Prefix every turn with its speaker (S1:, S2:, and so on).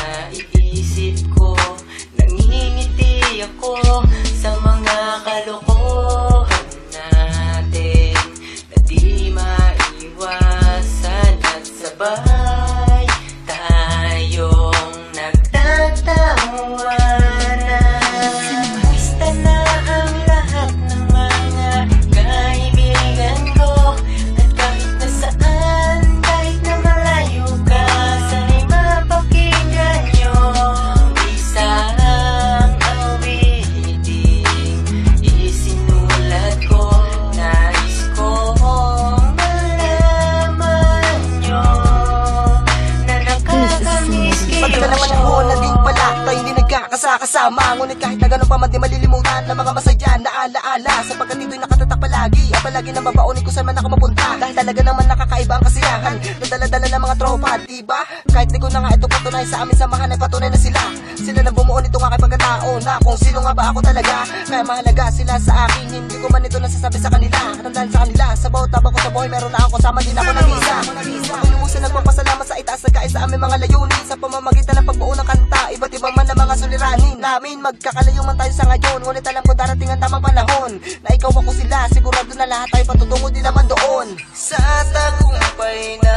S1: naiisip ko, nangingiti ako sa mga kalokohan natin na di maiwasan at sabay tayong nagtatawanan. Basta na ang lahat ng mga kaibigan ko, at kahit na saan, kahit na malayo ka, sana'y mapakinggan nyo isang awiting isinulat ko. Nais kong malaman nyo na nakakamiss kayo.
S2: Pagka naman ako na din pala tayo hindi nagkakasama, ngunit kahit na ganun pa man di malilimutan na mga masaya na alaala, sapagkat dito'y nakatatak palagi at palagi na babaunin kung saan man ako mapunta, dahil talaga naman nakakaiba ang kasiyahan na dala-dala ng mga tropa, diba? Kahit di ko na nga ito patunay sa amin samahan ay patunay na sila na bumuo nito nga kay pagkatao na kung sino nga ba ako talaga. Kaya mahalaga sila sa akin, hindi ko man ito nasasabi sa kanila, dahil sa kanila sa bawat tabang ko sa buhay meron na ako kasama, din ako nag-isa. Ako lumusan nagpapasalamat sa itaas na kain sa aming mga layunin, sa pamamagitan ng pagbuo ng kanta, iba't ibang man na mga suliranin namin. Magkakalayo man tayo sa ngayon, ngunit alam ko darating ang tamang panahon na ikaw ako sila, sigurado na lahat tayo patutungo din naman doon
S1: sa tagumpay na